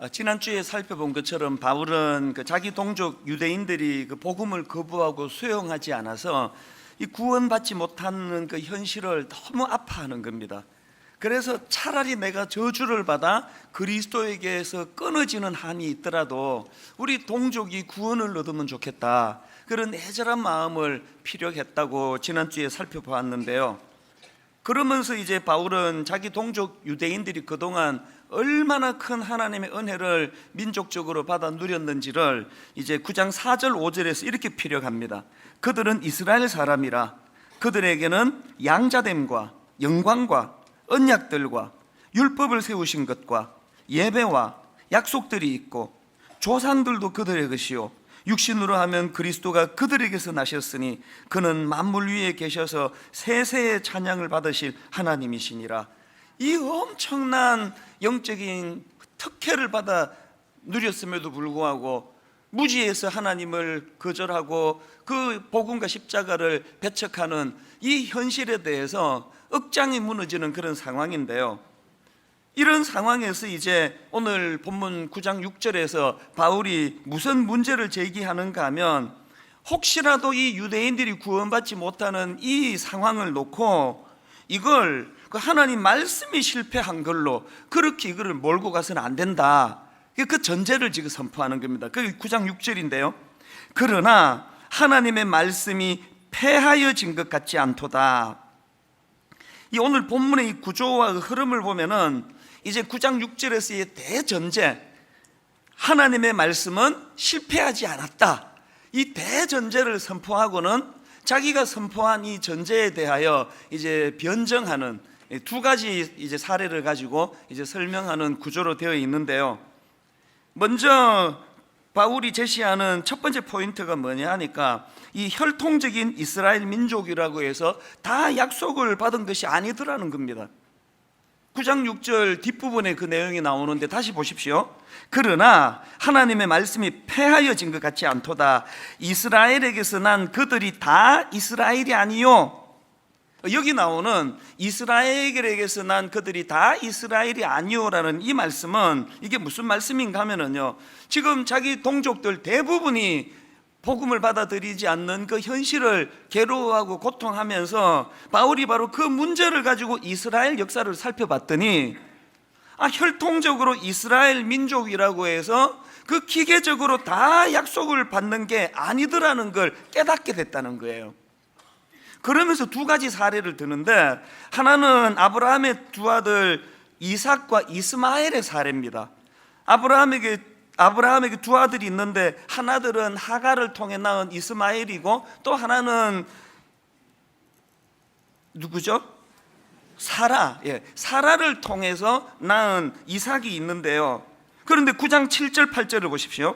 지난주에 살펴본 것처럼 바울은 자기 동족 유대인들이 복음을 거부하고 수용하지 않아서 이 구원받지 못하는 그 현실을 너무 아파하는 겁니다. 그래서 차라리 내가 저주를 받아 그리스도에게서 끊어지는 한이 있더라도 우리 동족이 구원을 얻으면 좋겠다, 그런 애절한 마음을 피력했다고 지난주에 살펴보았는데요. 그러면서 이제 바울은 자기 동족 유대인들이 그동안 얼마나 큰 하나님의 은혜를 민족적으로 받아 누렸는지를 이제 9장 4절 5절에서 이렇게 피력합니다. 그들은 이스라엘 사람이라 그들에게는 양자됨과 영광과 언약들과 율법을 세우신 것과 예배와 약속들이 있고 조상들도 그들의 것이요 육신으로 하면 그리스도가 그들에게서 나셨으니 그는 만물 위에 계셔서 세세의 찬양을 받으실 하나님이시니라. 이 엄청난 영적인 특혜를 받아 누렸음에도 불구하고 무지해서 하나님을 거절하고 그 복음과 십자가를 배척하는 이 현실에 대해서 억장이 무너지는 그런 상황인데요. 이런 상황에서 이제 오늘 본문 9장 6절에서 바울이 무슨 문제를 제기하는가 하면, 혹시라도 이 유대인들이 구원받지 못하는 이 상황을 놓고 이걸 하나님 말씀이 실패한 걸로 그렇게 이거를 몰고 가서는 안 된다, 그 전제를 지금 선포하는 겁니다. 그게 9장 6절인데요. 그러나 하나님의 말씀이 패하여진 것 같지 않도다. 이 오늘 본문의 이 구조와 흐름을 보면은 이제 9장 6절에서의 대전제, 하나님의 말씀은 실패하지 않았다, 이 대전제를 선포하고는 자기가 선포한 이 전제에 대하여 이제 변정하는 두 가지 이제 사례를 가지고 이제 설명하는 구조로 되어 있는데요. 먼저 바울이 제시하는 첫 번째 포인트가 뭐냐 하니까, 이 혈통적인 이스라엘 민족이라고 해서 다 약속을 받은 것이 아니더라는 겁니다. 9장 6절 뒷부분에 그 내용이 나오는데 다시 보십시오. 그러나 하나님의 말씀이 패하여진 것 같지 않도다. 이스라엘에게서 난 그들이 다 이스라엘이 아니요. 여기 나오는 이스라엘에게서 난 그들이 다 이스라엘이 아니요라는 이 말씀은 이게 무슨 말씀인가 하면은요, 지금 자기 동족들 대부분이 복음을 받아들이지 않는 그 현실을 괴로워하고 고통하면서 바울이 바로 그 문제를 가지고 이스라엘 역사를 살펴봤더니, 혈통적으로 이스라엘 민족이라고 해서 그 기계적으로 다 약속을 받는 게 아니더라는 걸 깨닫게 됐다는 거예요. 그러면서 두 가지 사례를 드는데, 하나는 아브라함의 두 아들 이삭과 이스마엘의 사례입니다. 아브라함에게 두 아들이 있는데, 하나들은 하갈을 통해 낳은 이스마엘이고 또 하나는 누구죠? 사라를 통해서 낳은 이삭이 있는데요. 그런데 9장 7절 8절을 보십시오.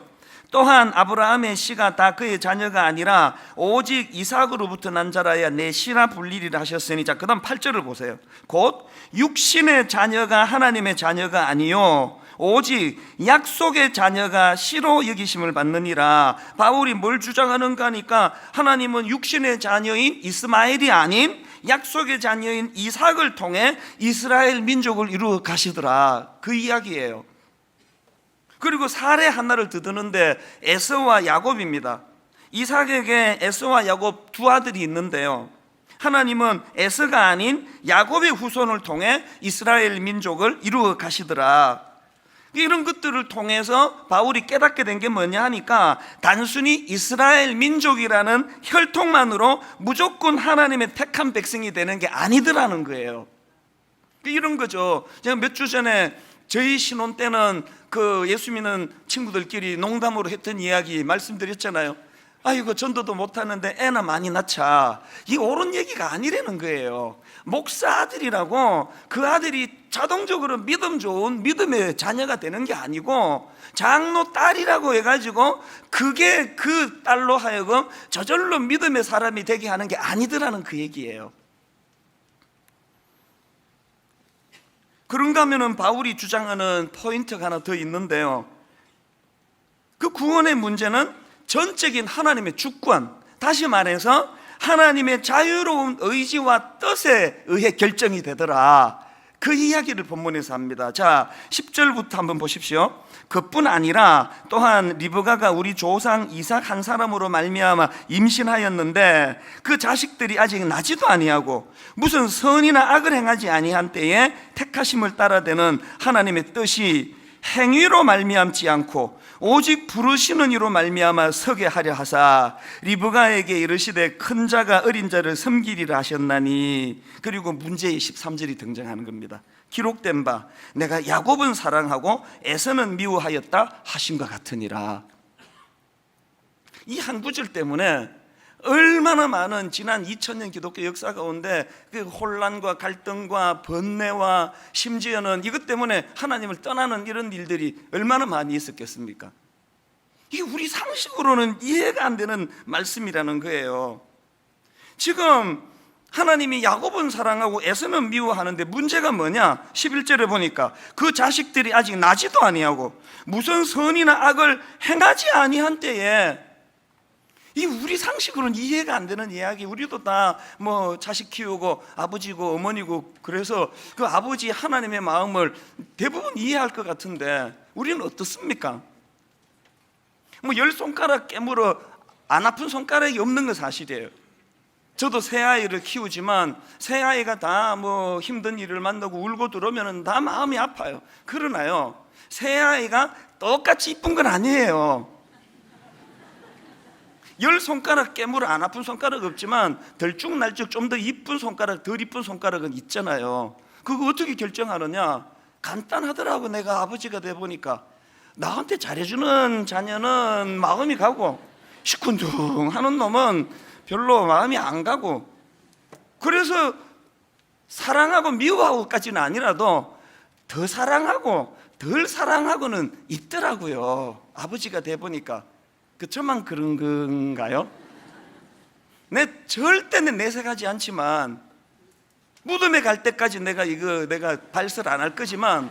또한 아브라함의 씨가 다 그의 자녀가 아니라 오직 이삭으로부터 난 자라야 내 씨라 불리리라 하셨으니, 자, 그 다음 8절을 보세요. 곧 육신의 자녀가 하나님의 자녀가 아니요 오직 약속의 자녀가 씨로 여기심을 받느니라. 바울이 뭘 주장하는가 하니까, 하나님은 육신의 자녀인 이스마엘이 아닌 약속의 자녀인 이삭을 통해 이스라엘 민족을 이루어 가시더라, 그 이야기예요. 그리고 사례 하나를 더 드는데 에서와 야곱입니다. 이삭에게 에서와 야곱 두 아들이 있는데요, 하나님은 에서가 아닌 야곱의 후손을 통해 이스라엘 민족을 이루어 가시더라. 이런 것들을 통해서 바울이 깨닫게 된 게 뭐냐 하니까, 단순히 이스라엘 민족이라는 혈통만으로 무조건 하나님의 택한 백성이 되는 게 아니더라는 거예요. 이런 거죠. 제가 몇 주 전에 저희 신혼 때는 그 예수 믿는 친구들끼리 농담으로 했던 이야기 말씀드렸잖아요. 아이고, 전도도 못하는데 애나 많이 낳자. 이게 옳은 얘기가 아니라는 거예요. 목사 아들이라고 그 아들이 자동적으로 믿음 좋은 믿음의 자녀가 되는 게 아니고, 장로 딸이라고 해가지고 그게 그 딸로 하여금 저절로 믿음의 사람이 되게 하는 게 아니더라는 그 얘기예요. 그런가 하면은 바울이 주장하는 포인트가 하나 더 있는데요, 그 구원의 문제는 전적인 하나님의 주권, 다시 말해서 하나님의 자유로운 의지와 뜻에 의해 결정이 되더라, 그 이야기를 본문에서 합니다. 자, 10절부터 한번 보십시오. 그뿐 아니라 또한 리브가가 우리 조상 이삭 한 사람으로 말미암아 임신하였는데 그 자식들이 아직 나지도 아니하고 무슨 선이나 악을 행하지 아니한 때에 택하심을 따라되는 하나님의 뜻이 행위로 말미암지 않고 오직 부르시는 이로 말미암아 서게 하려 하사 리브가에게 이르시되 큰 자가 어린 자를 섬기리라 하셨나니. 그리고 문제의 13절이 등장하는 겁니다. 기록된 바 내가 야곱은 사랑하고 에서는 미워하였다 하신과 같으니라. 이 한 구절 때문에 얼마나 많은 지난 2000년 기독교 역사 가운데 그 혼란과 갈등과 번뇌와 심지어는 이것 때문에 하나님을 떠나는 이런 일들이 얼마나 많이 있었겠습니까? 이게 우리 상식으로는 이해가 안 되는 말씀이라는 거예요. 지금 하나님이 야곱은 사랑하고 에서는 미워하는데 문제가 뭐냐? 11절에 보니까 그 자식들이 아직 나지도 아니하고 무슨 선이나 악을 행하지 아니한 때에, 이 우리 상식으로는 이해가 안 되는 이야기. 우리도 다 뭐 자식 키우고 아버지고 어머니고 그래서 그 아버지 하나님의 마음을 대부분 이해할 것 같은데 우리는 어떻습니까? 뭐 10손가락 깨물어 안 아픈 손가락이 없는 건 사실이에요. 저도 새 아이를 키우지만 새 아이가 다 뭐 힘든 일을 만나고 울고 들어오면 다 마음이 아파요. 그러나요, 새 아이가 똑같이 이쁜 건 아니에요. 10손가락 깨물어 안 아픈 손가락 없지만 들쭉날쭉 좀 더 이쁜 손가락, 덜 이쁜 손가락은 있잖아요. 그거 어떻게 결정하느냐? 간단하더라고. 내가 아버지가 돼 보니까 나한테 잘해주는 자녀는 마음이 가고 시큰둥하는 놈은 별로 마음이 안 가고, 그래서 사랑하고 미워하고까지는 아니라도 더 사랑하고 덜 사랑하고는 있더라고요. 아버지가 돼 보니까. 저만 그런 건가요? 절대 내색하지 않지만 무덤에 갈 때까지 내가 발설 안 할 거지만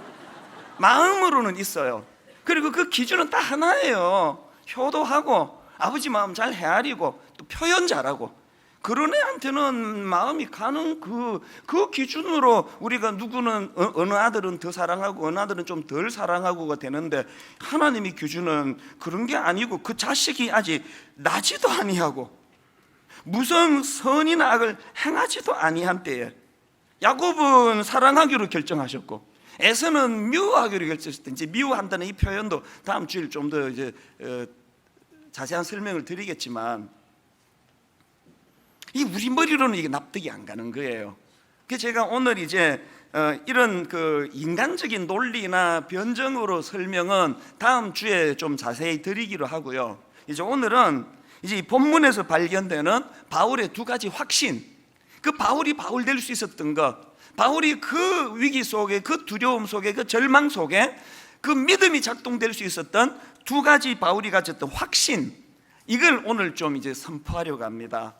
마음으로는 있어요. 그리고 그 기준은 딱 하나예요. 효도하고 아버지 마음 잘 헤아리고 또 표현 잘하고 그런 애한테는 마음이 가는 그 기준으로 우리가 누구는 어느 아들은 더 사랑하고 어느 아들은 좀 덜 사랑하고가 되는데, 하나님의 기준은 그런 게 아니고 그 자식이 아직 나지도 아니하고 무슨 선이나 악을 행하지도 아니한 때에 야곱은 사랑하기로 결정하셨고 에서는 미워하기로 결정했을 때, 이제 미워한다는 이 표현도 다음 주일 좀 더 자세한 설명을 드리겠지만 이 우리 머리로는 이게 납득이 안 가는 거예요. 그래서 제가 오늘 이제 이런 그 인간적인 논리나 변정으로 설명은 다음 주에 좀 자세히 드리기로 하고요. 이제 오늘은 이제 이 본문에서 발견되는 바울의 두 가지 확신, 그 바울이 바울 될 수 있었던 것, 바울이 그 위기 속에, 그 두려움 속에, 그 절망 속에 그 믿음이 작동될 수 있었던 두 가지 바울이 가졌던 확신, 이걸 오늘 좀 이제 선포하려고 합니다.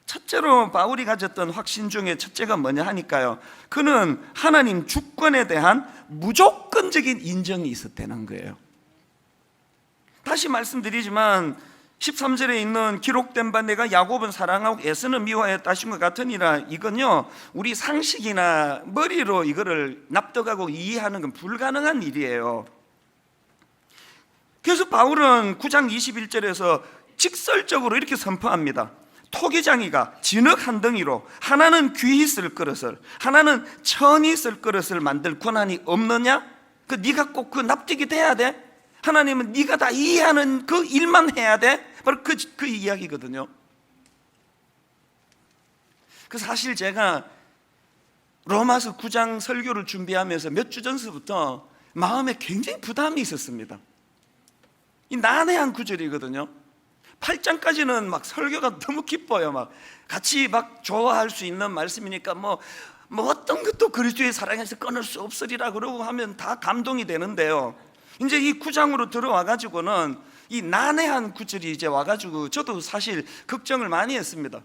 첫째로 바울이 가졌던 확신 중에 첫째가 뭐냐 하니까요, 그는 하나님 주권에 대한 무조건적인 인정이 있었다는 거예요. 다시 말씀드리지만 13절에 있는 기록된 바 내가 야곱은 사랑하고 에서는 미워하였다 하신 것 같으니라, 이건요 우리 상식이나 머리로 이거를 납득하고 이해하는 건 불가능한 일이에요. 그래서 바울은 9장 21절에서 직설적으로 이렇게 선포합니다. 토기장이가 진흙 한 덩이로 하나는 귀히 쓸 그릇을 하나는 천히 쓸 그릇을 만들 권한이 없느냐? 네가 꼭 그 납득이 돼야 돼? 하나님은 네가 다 이해하는 그 일만 해야 돼? 바로 그 이야기거든요. 사실 제가 로마서 9장 설교를 준비하면서 몇 주 전서부터 마음에 굉장히 부담이 있었습니다. 이 난해한 구절이거든요. 8장까지는 막 설교가 너무 기뻐요. 막 같이 막 좋아할 수 있는 말씀이니까 뭐 어떤 것도 그리스도의 사랑에서 끊을 수 없으리라 그러고 하면 다 감동이 되는데요. 이제 이 9장으로 들어와 가지고는 이 난해한 구절이 이제 와 가지고 저도 사실 걱정을 많이 했습니다.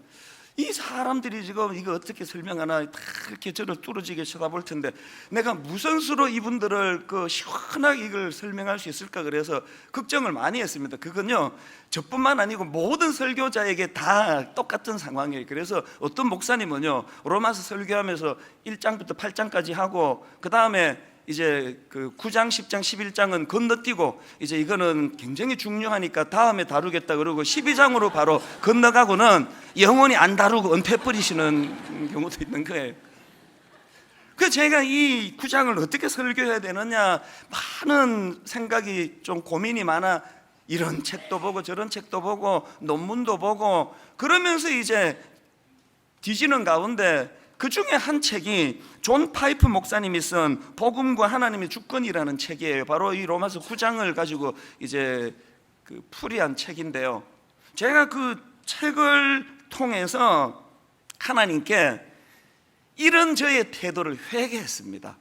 이 사람들이 지금 이거 어떻게 설명하나 다 이렇게 저를 뚫어지게 쳐다볼 텐데 내가 무슨 수로 이분들을 시원하게 이걸 설명할 수 있을까 그래서 걱정을 많이 했습니다. 그건요 저뿐만 아니고 모든 설교자에게 다 똑같은 상황이에요. 그래서 어떤 목사님은요 로마서 설교하면서 1장부터 8장까지 하고 그 다음에 이제 9장, 10장, 11장은 건너뛰고 이제 이거는 굉장히 중요하니까 다음에 다루겠다 그러고 12장으로 바로 건너가고는 영원히 안 다루고 은폐버리시는 경우도 있는 거예요. 그래서 제가 이 9장을 어떻게 설교해야 되느냐 많은 생각이 좀 고민이 많아 이런 책도 보고 저런 책도 보고 논문도 보고 그러면서 이제 뒤지는 가운데 그 중에 한 책이 존 파이프 목사님이 쓴 복음과 하나님의 주권이라는 책이에요. 바로 이 로마서 9장을 가지고 이제 풀이한 책인데요. 제가 그 책을 통해서 하나님께 이런 저의 태도를 회개했습니다.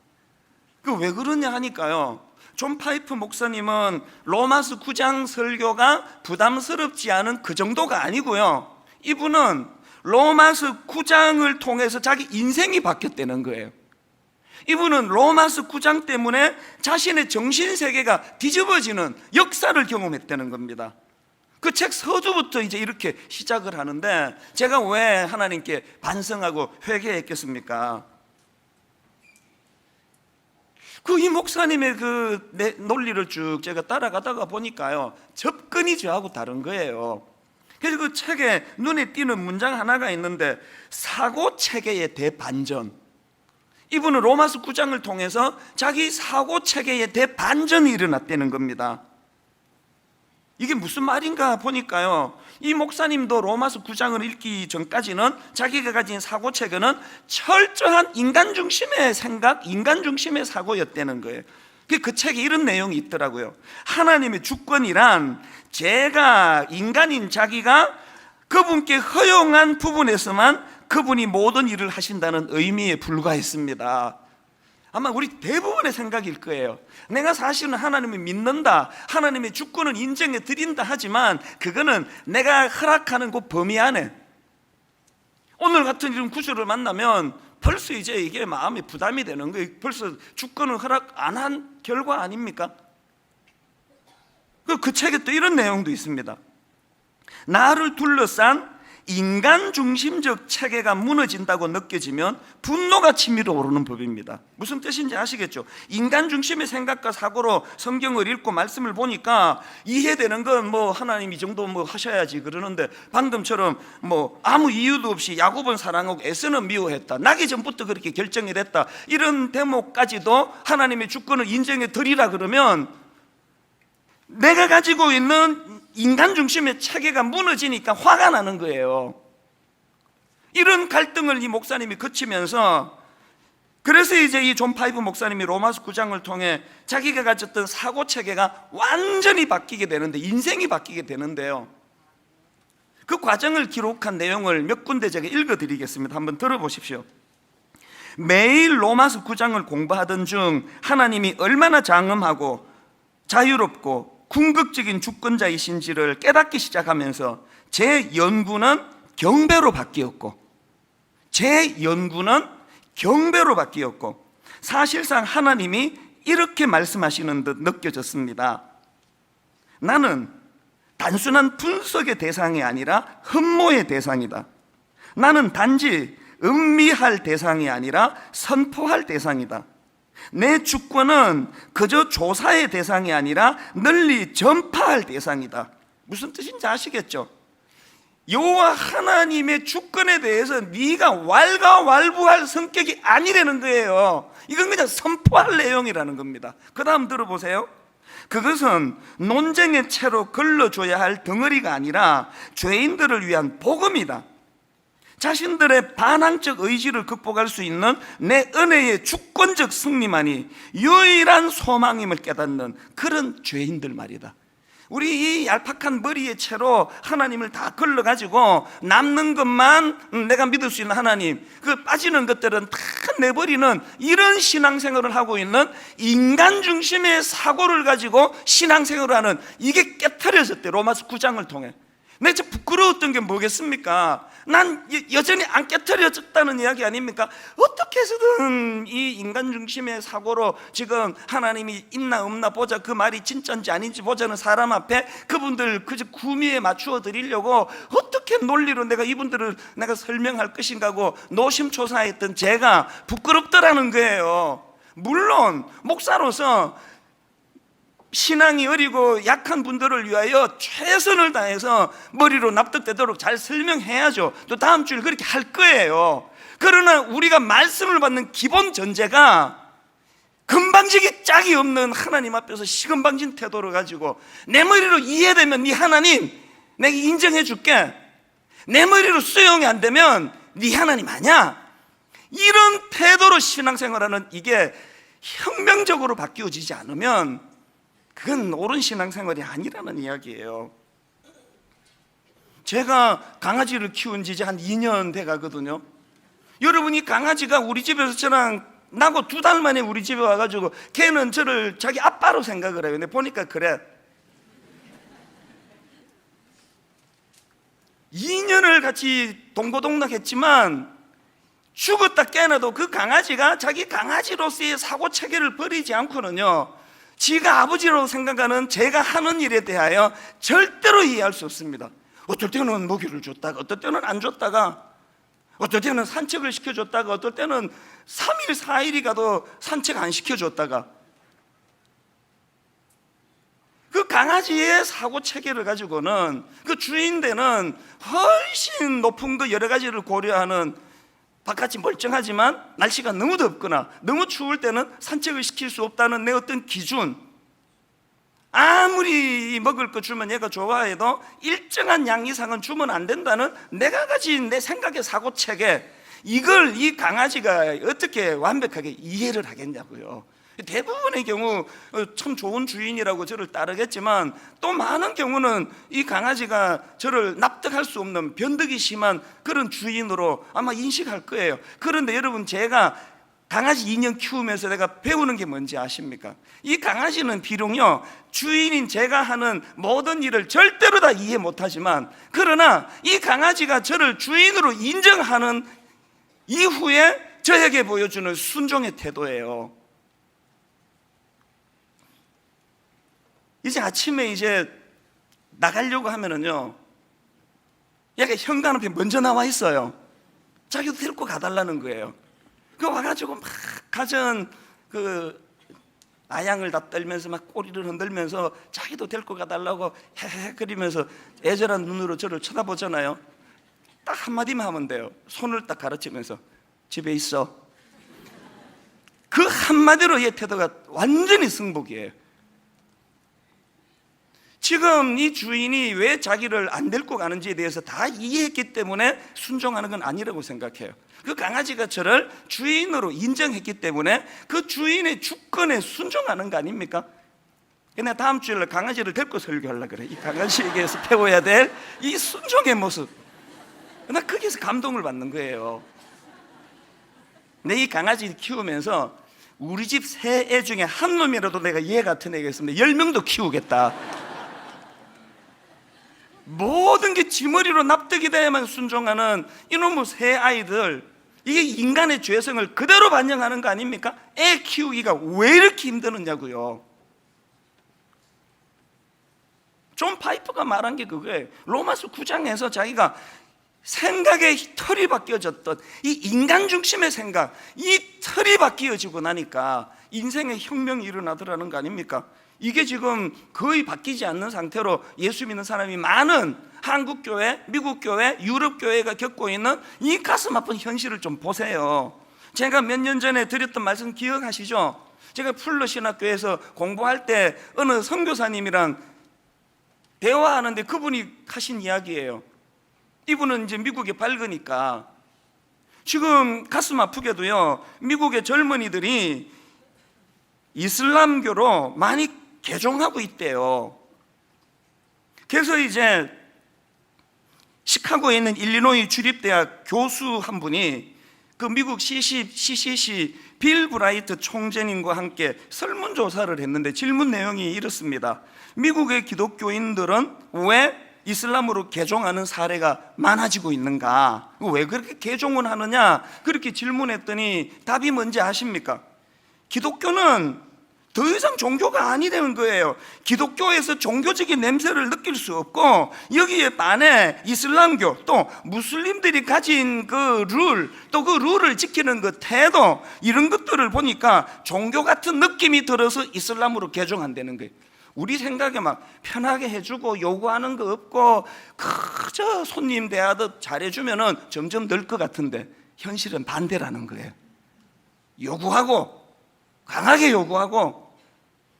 왜 그러냐 하니까요. 존 파이프 목사님은 로마서 9장 설교가 부담스럽지 않은 그 정도가 아니고요. 이분은 로마서 9장을 통해서 자기 인생이 바뀌었다는 거예요. 이분은 로마서 9장 때문에 자신의 정신세계가 뒤집어지는 역사를 경험했다는 겁니다. 그 책 서두부터 이제 이렇게 시작을 하는데 제가 왜 하나님께 반성하고 회개했겠습니까? 이 목사님의 논리를 쭉 제가 따라가다가 보니까요 접근이 저하고 다른 거예요. 그래서 그 책에 눈에 띄는 문장 하나가 있는데 사고체계의 대반전. 이분은 로마서 9장을 통해서 자기 사고체계의 대반전이 일어났다는 겁니다. 이게 무슨 말인가 보니까요 이 목사님도 로마서 9장을 읽기 전까지는 자기가 가진 사고체계는 철저한 인간 중심의 생각, 인간 중심의 사고였다는 거예요. 그 책에 이런 내용이 있더라고요. 하나님의 주권이란 제가 인간인 자기가 그분께 허용한 부분에서만 그분이 모든 일을 하신다는 의미에 불과했습니다. 아마 우리 대부분의 생각일 거예요. 내가 사실은 하나님을 믿는다, 하나님의 주권을 인정해 드린다 하지만 그거는 내가 허락하는 그 범위 안에. 오늘 같은 이런 구절을 만나면 벌써 이제 이게 마음에 부담이 되는 거예요. 벌써 주권을 허락 안 한 결과 아닙니까? 그 책에 또 이런 내용도 있습니다. 나를 둘러싼 인간 중심적 체계가 무너진다고 느껴지면 분노가 치밀어 오르는 법입니다. 무슨 뜻인지 아시겠죠? 인간 중심의 생각과 사고로 성경을 읽고 말씀을 보니까 이해되는 건 하나님 이 정도 하셔야지 그러는데 방금처럼 아무 이유도 없이 야곱은 사랑하고 에서는 미워했다, 나기 전부터 그렇게 결정이 됐다, 이런 대목까지도 하나님의 주권을 인정해 드리라 그러면 내가 가지고 있는 인간 중심의 체계가 무너지니까 화가 나는 거예요. 이런 갈등을 이 목사님이 거치면서 그래서 이제 이 존 파이브 목사님이 로마서 9장을 통해 자기가 가졌던 사고 체계가 완전히 바뀌게 되는데, 인생이 바뀌게 되는데요, 그 과정을 기록한 내용을 몇 군데 제가 읽어드리겠습니다. 한번 들어보십시오. 매일 로마서 9장을 공부하던 중 하나님이 얼마나 장엄하고 자유롭고 궁극적인 주권자이신지를 깨닫기 시작하면서 제 연구는 경배로 바뀌었고 사실상 하나님이 이렇게 말씀하시는 듯 느껴졌습니다. 나는 단순한 분석의 대상이 아니라 흠모의 대상이다. 나는 단지 음미할 대상이 아니라 선포할 대상이다. 내 주권은 그저 조사의 대상이 아니라 널리 전파할 대상이다. 무슨 뜻인지 아시겠죠? 여호와 하나님의 주권에 대해서 네가 왈가왈부할 성격이 아니라는 거예요. 이건 그냥 선포할 내용이라는 겁니다. 그 다음 들어보세요. 그것은 논쟁의 채로 걸러줘야 할 덩어리가 아니라 죄인들을 위한 복음이다. 자신들의 반항적 의지를 극복할 수 있는 내 은혜의 주권적 승리만이 유일한 소망임을 깨닫는 그런 죄인들 말이다. 우리 이 얄팍한 머리의 채로 하나님을 다 걸러가지고 남는 것만 내가 믿을 수 있는 하나님, 그 빠지는 것들은 다 내버리는 이런 신앙생활을 하고 있는 인간 중심의 사고를 가지고 신앙생활을 하는, 이게 깨트려졌대. 로마서 9장을 통해. 내가 진짜 부끄러웠던 게 뭐겠습니까? 난 여전히 안 깨트려졌다는 이야기 아닙니까? 어떻게 해서든 이 인간 중심의 사고로 지금 하나님이 있나 없나 보자, 그 말이 진짜인지 아닌지 보자는 사람 앞에 그분들 그저 구미에 맞추어 드리려고 어떻게 논리로 내가 이분들을 내가 설명할 것인가고 노심초사했던 제가 부끄럽더라는 거예요. 물론 목사로서 신앙이 어리고 약한 분들을 위하여 최선을 다해서 머리로 납득되도록 잘 설명해야죠. 또 다음 주에 그렇게 할 거예요. 그러나 우리가 말씀을 받는 기본 전제가 건방지기 짝이 없는 하나님 앞에서 시건방진 태도를 가지고 내 머리로 이해되면 네 하나님 내가 인정해 줄게, 내 머리로 수용이 안 되면 네 하나님 아니야, 이런 태도로 신앙생활하는, 이게 혁명적으로 바뀌어지지 않으면 그건 옳은 신앙생활이 아니라는 이야기예요. 제가 강아지를 키운 지 이제 한 2년 돼 가거든요. 여러분이 강아지가 우리 집에서 저랑 나고 2달 만에 우리 집에 와가지고 걔는 저를 자기 아빠로 생각을 해요. 근데 보니까 그래. 2년을 같이 동고동락했지만 죽었다 깨어나도 그 강아지가 자기 강아지로서의 사고체계를 버리지 않고는요, 지가 아버지로 생각하는 제가 하는 일에 대하여 절대로 이해할 수 없습니다. 어떨 때는 먹이를 줬다가, 어떨 때는 안 줬다가, 어떨 때는 산책을 시켜줬다가, 어떨 때는 3일 4일이 가도 산책 안 시켜줬다가, 그 강아지의 사고 체계를 가지고는 그 주인되는 훨씬 높은 그 여러 가지를 고려하는, 바깥이 멀쩡하지만 날씨가 너무 덥거나 너무 추울 때는 산책을 시킬 수 없다는 내 어떤 기준, 아무리 먹을 거 주면 얘가 좋아해도 일정한 양 이상은 주면 안 된다는 내가 가진 내 생각의 사고체계, 이걸 이 강아지가 어떻게 완벽하게 이해를 하겠냐고요. 대부분의 경우 참 좋은 주인이라고 저를 따르겠지만 또 많은 경우는 이 강아지가 저를 납득할 수 없는 변덕이 심한 그런 주인으로 아마 인식할 거예요. 그런데 여러분, 제가 강아지 2년 키우면서 내가 배우는 게 뭔지 아십니까? 이 강아지는 비록요 주인인 제가 하는 모든 일을 절대로 다 이해 못하지만, 그러나 이 강아지가 저를 주인으로 인정하는 이후에 저에게 보여주는 순종의 태도예요. 이제 아침에 이제 나가려고 하면은요, 얘가 현관 앞에 먼저 나와 있어요. 자기도 데리고 가달라는 거예요. 그 와가지고 막 가전 그 아양을 다 떨면서 막 꼬리를 흔들면서 자기도 데리고 가달라고 헤헤거리면서 애절한 눈으로 저를 쳐다보잖아요. 딱 한마디만 하면 돼요. 손을 딱 가르치면서 집에 있어. 그 한마디로 얘 태도가 완전히 승복이에요. 지금 이 주인이 왜 자기를 안 데리고 가는지에 대해서 다 이해했기 때문에 순종하는 건 아니라고 생각해요. 그 강아지가 저를 주인으로 인정했기 때문에 그 주인의 주권에 순종하는 거 아닙니까? 근데 다음 주에 강아지를 데리고 설교하려고 그래. 이 강아지에게서 배워야 될 이 순종의 모습, 나 거기서 감동을 받는 거예요. 내 이 강아지 키우면서 우리 집 세 애 중에 한 놈이라도 내가 얘 같은 애가 있으면 10명도 키우겠다. 모든 게 지머리로 납득이 돼야만 순종하는 이놈의 새 아이들, 이게 인간의 죄성을 그대로 반영하는 거 아닙니까? 애 키우기가 왜 이렇게 힘드느냐고요. 존 파이퍼가 말한 게 그거예요. 로마서 9장에서 자기가 생각의 틀이 바뀌어졌던 이 인간 중심의 생각, 이 틀이 바뀌어지고 나니까 인생의 혁명이 일어나더라는 거 아닙니까? 이게 지금 거의 바뀌지 않는 상태로 예수 믿는 사람이 많은 한국교회, 미국교회, 유럽교회가 겪고 있는 이 가슴 아픈 현실을 좀 보세요. 제가 몇 년 전에 드렸던 말씀 기억하시죠? 제가 풀러신학교에서 공부할 때 어느 선교사님이랑 대화하는데 그분이 하신 이야기예요. 이분은 이제 미국에 밝으니까 지금 가슴 아프게도요, 미국의 젊은이들이 이슬람교로 많이 개종하고 있대요. 그래서 이제 시카고에 있는 일리노이 주립대학 교수 한 분이 그 미국 CCC 빌 브라이트 총재님과 함께 설문조사를 했는데 질문 내용이 이렇습니다. 미국의 기독교인들은 왜 이슬람으로 개종하는 사례가 많아지고 있는가? 왜 그렇게 개종을 하느냐? 그렇게 질문했더니 답이 뭔지 아십니까? 기독교는 더 이상 종교가 아니 되는 거예요. 기독교에서 종교적인 냄새를 느낄 수 없고, 여기에 반해 이슬람교 또 무슬림들이 가진 그 룰, 또 그 룰을 지키는 그 태도, 이런 것들을 보니까 종교 같은 느낌이 들어서 이슬람으로 개종한다는 거예요. 우리 생각에 막 편하게 해주고 요구하는 거 없고 그저 손님 대하듯 잘해주면은 점점 늘 것 같은데, 현실은 반대라는 거예요. 요구하고, 강하게 요구하고,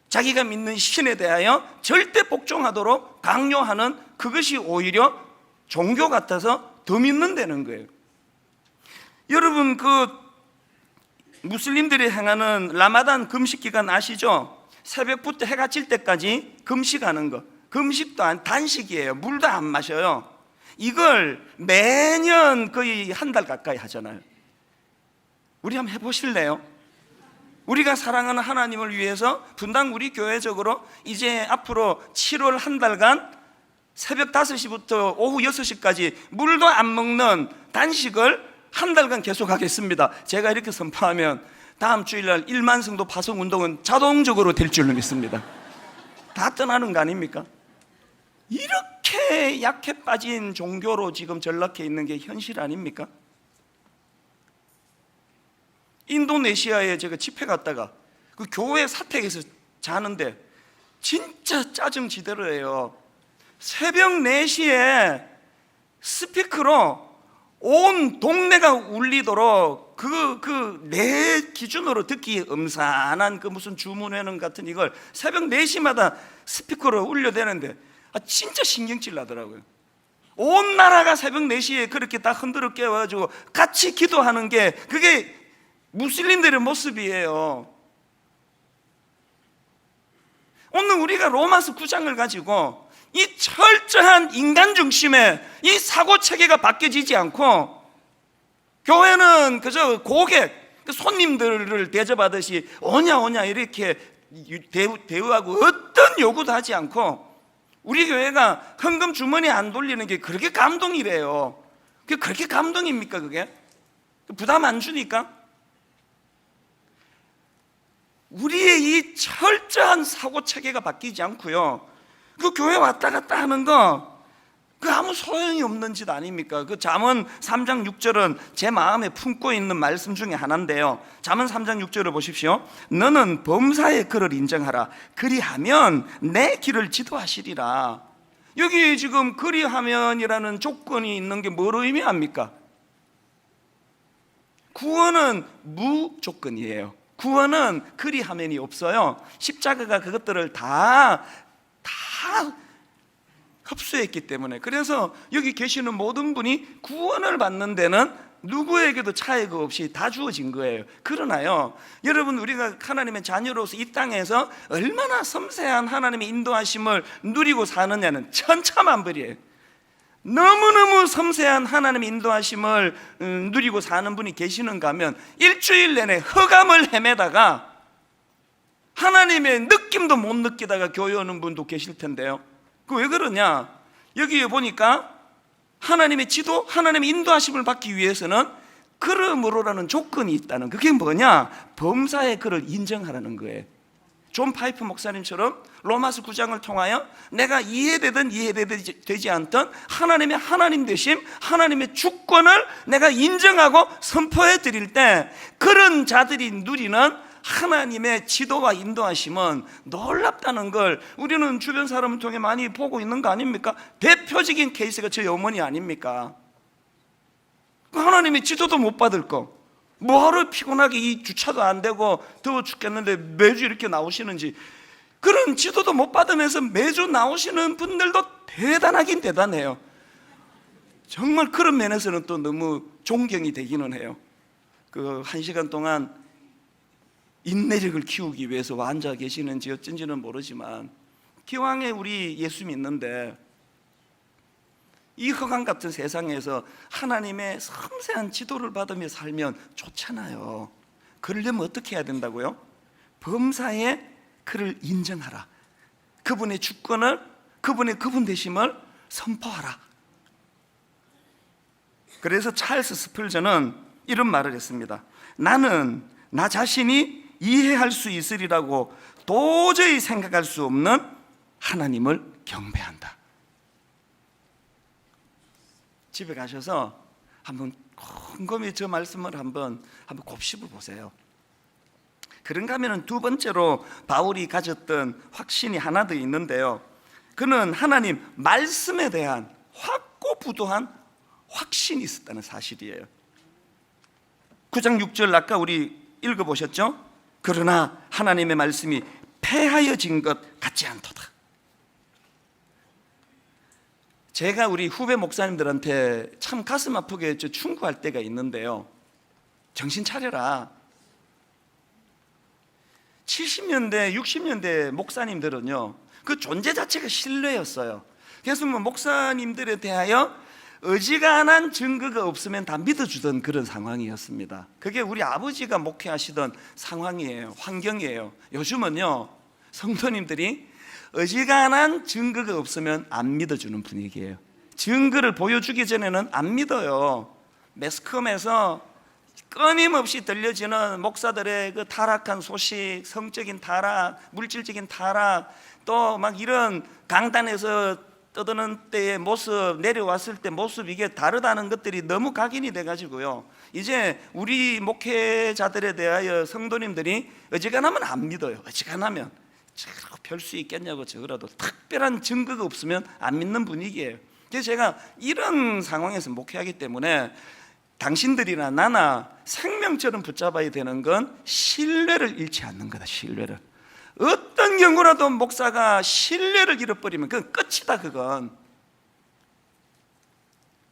자기가 믿는 신에 대하여 절대 복종하도록 강요하는, 그것이 오히려 종교 같아서 더 믿는다는 거예요. 여러분, 그 무슬림들이 행하는 라마단 금식 기간 아시죠? 새벽부터 해가 질 때까지 금식하는 거. 금식도 안, 단식이에요. 물도 안 마셔요. 이걸 매년 거의 한 달 가까이 하잖아요. 우리 한번 해보실래요? 우리가 사랑하는 하나님을 위해서 분당 우리 교회적으로 이제 앞으로 7월 한 달간 새벽 5시부터 오후 6시까지 물도 안 먹는 단식을 한 달간 계속하겠습니다. 제가 이렇게 선포하면 다음 주일날 1만 성도 파송 운동은 자동적으로 될 줄로 믿습니다. 다 떠나는 거 아닙니까? 이렇게 약해 빠진 종교로 지금 전락해 있는 게 현실 아닙니까? 인도네시아에 제가 집회 갔다가 그 교회 사택에서 자는데 진짜 짜증지대로예요. 새벽 4시에 스피커로 온 동네가 울리도록 내 기준으로 듣기 음산한 그 무슨 주문회는 같은 이걸 새벽 4시마다 스피커로 울려대는데 진짜 신경질 나더라고요. 온 나라가 새벽 4시에 그렇게 다 흔들어 깨워가지고 같이 기도하는 게, 그게 무슬림들의 모습이에요. 오늘 우리가 로마서 9장을 가지고 이 철저한 인간 중심의 이 사고 체계가 바뀌어지지 않고, 교회는 그저 고객, 손님들을 대접하듯이 오냐 이렇게 대우하고 어떤 요구도 하지 않고, 우리 교회가 헌금 주머니 안 돌리는 게 그렇게 감동이래요. 그게 그렇게 감동입니까? 그게 부담 안 주니까? 우리의 이 철저한 사고 체계가 바뀌지 않고요, 그 교회 왔다 갔다 하는 거 그 아무 소용이 없는 짓 아닙니까? 그 잠언 3장 6절은 제 마음에 품고 있는 말씀 중에 하나인데요. 잠언 3장 6절을 보십시오. 너는 범사의 그를 인정하라. 그리하면 내 길을 지도하시리라. 여기 지금 그리하면이라는 조건이 있는 게 뭘 의미합니까? 구원은 무조건이에요. 구원은 그리하면이 없어요. 십자가가 그것들을 다 흡수했기 때문에. 그래서 여기 계시는 모든 분이 구원을 받는 데는 누구에게도 차이가 없이 다 주어진 거예요. 그러나요, 여러분, 우리가 하나님의 자녀로서 이 땅에서 얼마나 섬세한 하나님의 인도하심을 누리고 사느냐는 천차만별이에요. 너무너무 섬세한 하나님의 인도하심을 누리고 사는 분이 계시는가 하면 일주일 내내 흑암을 헤매다가 하나님의 느낌도 못 느끼다가 교회 오는 분도 계실 텐데요. 그 왜 그러냐? 여기에 보니까 하나님의 지도, 하나님의 인도하심을 받기 위해서는 그러므로라는 조건이 있다는, 그게 뭐냐? 범사의 그를 인정하라는 거예요. 존 파이프 목사님처럼 로마서 9장을 통하여 내가 이해되든 이해되지 않든 하나님의 하나님 되심, 하나님의 주권을 내가 인정하고 선포해 드릴 때, 그런 자들이 누리는 하나님의 지도와 인도하심은 놀랍다는 걸 우리는 주변 사람을 통해 많이 보고 있는 거 아닙니까? 대표적인 케이스가 저희 어머니 아닙니까? 하나님의 지도도 못 받을 거, 뭐하러 피곤하게 이 주차도 안 되고 더워 죽겠는데 매주 이렇게 나오시는지, 그런 지도도 못 받으면서 매주 나오시는 분들도 대단하긴 대단해요. 정말 그런 면에서는 또 너무 존경이 되기는 해요. 그 1시간 동안 인내력을 키우기 위해서 앉아 계시는지 어쩐지는 모르지만, 기왕에 우리 예수 믿는데 이 흑암 같은 세상에서 하나님의 섬세한 지도를 받으며 살면 좋잖아요. 그러려면 어떻게 해야 된다고요? 범사에 그를 인정하라. 그분의 주권을, 그분의 그분 되심을 선포하라. 그래서 찰스 스펄전은 이런 말을 했습니다. 나는 나 자신이 이해할 수 있으리라고 도저히 생각할 수 없는 하나님을 경배한다. 집에 가셔서 한번 곰곰이 저 말씀을 한번 곱씹어 보세요. 그런가 하면 두 번째로 바울이 가졌던 확신이 하나 더 있는데요. 그는 하나님 말씀에 대한 확고부도한 확신이 있었다는 사실이에요. 9장 6절 아까 우리 읽어보셨죠? 그러나 하나님의 말씀이 패하여진 것 같지 않도다. 제가 우리 후배 목사님들한테 참 가슴 아프게 충고할 때가 있는데요. 정신 차려라. 70년대, 60년대 목사님들은요, 그 존재 자체가 신뢰였어요. 그래서 목사님들에 대하여 어지간한 증거가 없으면 다 믿어주던 그런 상황이었습니다. 그게 우리 아버지가 목회하시던 상황이에요. 환경이에요. 요즘은요, 성도님들이 어지간한 증거가 없으면 안 믿어주는 분위기예요. 증거를 보여주기 전에는 안 믿어요. 매스컴에서 끊임없이 들려지는 목사들의 그 타락한 소식, 성적인 타락, 물질적인 타락, 또 막 이런 강단에서 떠드는 때의 모습, 내려왔을 때 모습, 이게 다르다는 것들이 너무 각인이 돼가지고요, 이제 우리 목회자들에 대하여 성도님들이 어지간하면 안 믿어요. 어지간하면 별 수 있겠냐고, 저거라도 특별한 증거가 없으면 안 믿는 분위기예요. 그래서 제가 이런 상황에서 목회하기 때문에 당신들이나 나나 생명처럼 붙잡아야 되는 건 신뢰를 잃지 않는 거다. 신뢰를. 어떤 경우라도 목사가 신뢰를 잃어버리면 그건 끝이다. 그건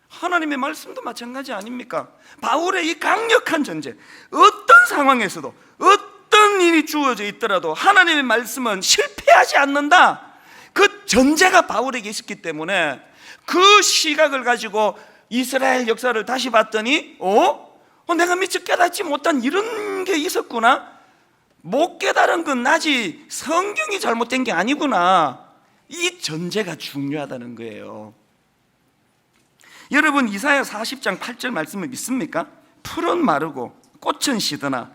하나님의 말씀도 마찬가지 아닙니까? 바울의 이 강력한 전제, 어떤 상황에서도 어떤 일이 주어져 있더라도 하나님의 말씀은 실패하지 않는다. 그 전제가 바울에게 있었기 때문에 그 시각을 가지고 이스라엘 역사를 다시 봤더니 내가 미처 깨닫지 못한 이런 게 있었구나. 못 깨달은 건 나지 성경이 잘못된 게 아니구나. 이 전제가 중요하다는 거예요. 여러분, 이사야 40장 8절 말씀을 믿습니까? 풀은 마르고 꽃은 시드나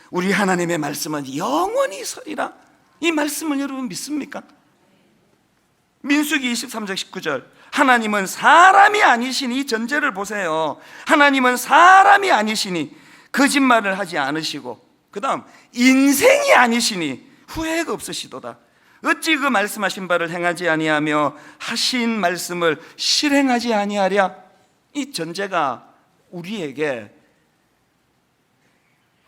우리 하나님의 말씀은 영원히 서리라. 이 말씀을 여러분 믿습니까? 민수기 23장 19절 하나님은 사람이 아니시니, 이 전제를 보세요. 하나님은 사람이 아니시니 거짓말을 하지 않으시고, 그 다음 인생이 아니시니 후회가 없으시도다. 어찌 그 말씀하신 바를 행하지 아니하며 하신 말씀을 실행하지 아니하랴. 이 전제가 우리에게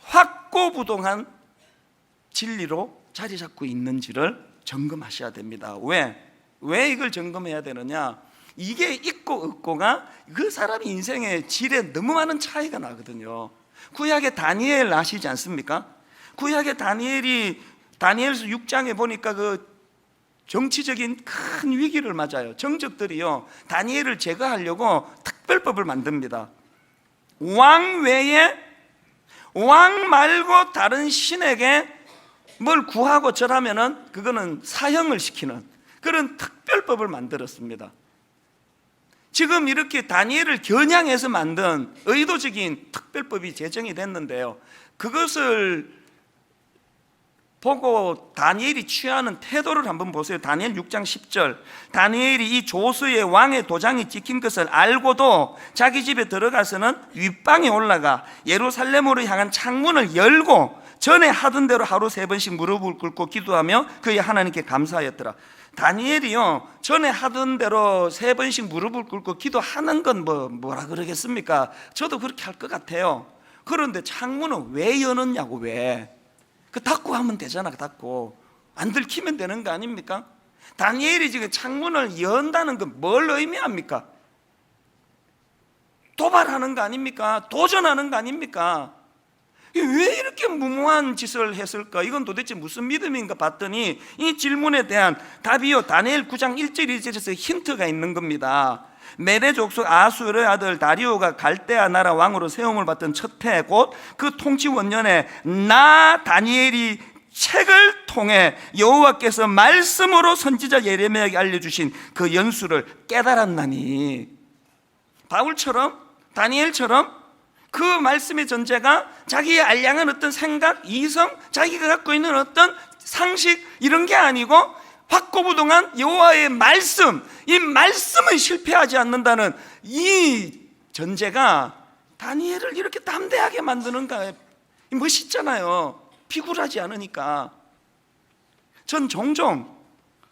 확고부동한 진리로 자리 잡고 있는지를 점검하셔야 됩니다. 왜 이걸 점검해야 되느냐? 이게 있고 없고가 그 사람의 인생의 질에 너무 많은 차이가 나거든요. 구약의 다니엘 아시지 않습니까? 구약의 다니엘서 6장에 보니까 그 정치적인 큰 위기를 맞아요. 정적들이요, 다니엘을 제거하려고 특별법을 만듭니다. 왕 외에, 왕 말고 다른 신에게 뭘 구하고 절하면은 그거는 사형을 시키는 그런 특별법을 만들었습니다. 지금 이렇게 다니엘을 겨냥해서 만든 의도적인 특별법이 제정이 됐는데요, 그것을 보고 다니엘이 취하는 태도를 한번 보세요. 다니엘 6장 10절 다니엘이 이 조서에 왕의 도장이 찍힌 것을 알고도 자기 집에 들어가서는 윗방에 올라가 예루살렘으로 향한 창문을 열고 전에 하던 대로 하루 3번씩 무릎을 꿇고 기도하며 그의 하나님께 감사하였더라. 다니엘이요, 전에 하던 대로 3번씩 무릎을 꿇고 기도하는 건 뭐라 그러겠습니까? 저도 그렇게 할 것 같아요. 그런데 창문은 왜 여느냐고. 왜? 그 닫고 하면 되잖아. 닫고 안 들키면 되는 거 아닙니까? 다니엘이 지금 창문을 연다는 건 뭘 의미합니까? 도발하는 거 아닙니까? 도전하는 거 아닙니까? 왜 이렇게 무모한 짓을 했을까? 이건 도대체 무슨 믿음인가 봤더니 이 질문에 대한 답이요, 다니엘 9장 1절 2절에서 힌트가 있는 겁니다. 메대 족속 아수르의 아들 다리오가 갈대아 나라 왕으로 세움을 받던 첫 해 곧 그 통치 원년에 나 다니엘이 책을 통해 여호와께서 말씀으로 선지자 예레미야에게 알려주신 그 연수를 깨달았나니, 바울처럼 다니엘처럼 그 말씀의 전제가 자기의 알량한 어떤 생각, 이성, 자기가 갖고 있는 어떤 상식 이런 게 아니고 확고부동한 여호와의 말씀, 이 말씀은 실패하지 않는다는 이 전제가 다니엘을 이렇게 담대하게 만드는가. 멋있잖아요. 비굴하지 않으니까. 전 종종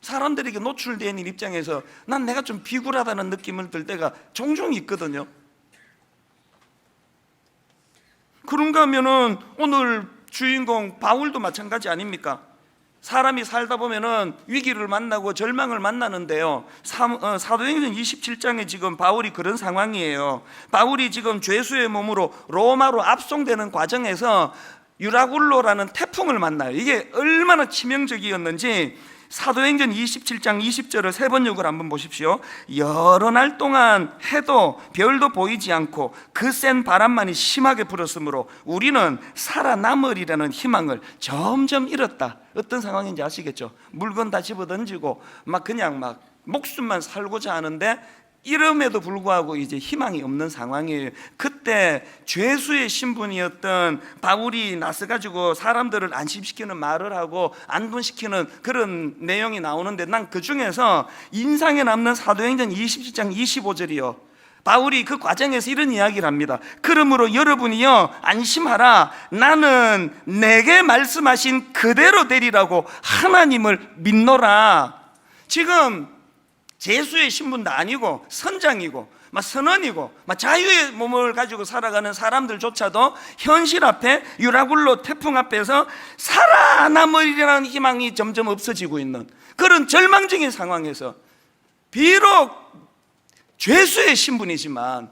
사람들에게 노출되어 있는 입장에서 난 내가 좀 비굴하다는 느낌을 들 때가 종종 있거든요. 그런가 하면은 오늘 주인공 바울도 마찬가지 아닙니까? 사람이 살다 보면은 위기를 만나고 절망을 만나는데요. 사도행전 27장에 지금 바울이 그런 상황이에요. 바울이 지금 죄수의 몸으로 로마로 압송되는 과정에서 유라굴로라는 태풍을 만나요. 이게 얼마나 치명적이었는지 사도행전 27장 20절을 세 번역을 한번 보십시오. 여러 날 동안 해도 별도 보이지 않고 그 센 바람만이 심하게 불었으므로 우리는 살아남으리라는 희망을 점점 잃었다. 어떤 상황인지 아시겠죠? 물건 다 집어던지고 그냥 목숨만 살고자 하는데 이름에도 불구하고 이제 희망이 없는 상황이에요. 그때 죄수의 신분이었던 바울이 나서가지고 사람들을 안심시키는 말을 하고 안둔시키는 그런 내용이 나오는데, 난 그 중에서 인상에 남는 사도행전 27장 25절이요. 바울이 그 과정에서 이런 이야기를 합니다. 그러므로 여러분이요 안심하라. 나는 내게 말씀하신 그대로 되리라고 하나님을 믿노라. 지금 죄수의 신분도 아니고 선장이고 선원이고 자유의 몸을 가지고 살아가는 사람들조차도 현실 앞에 유라굴로 태풍 앞에서 살아남으리라는 희망이 점점 없어지고 있는 그런 절망적인 상황에서 비록 죄수의 신분이지만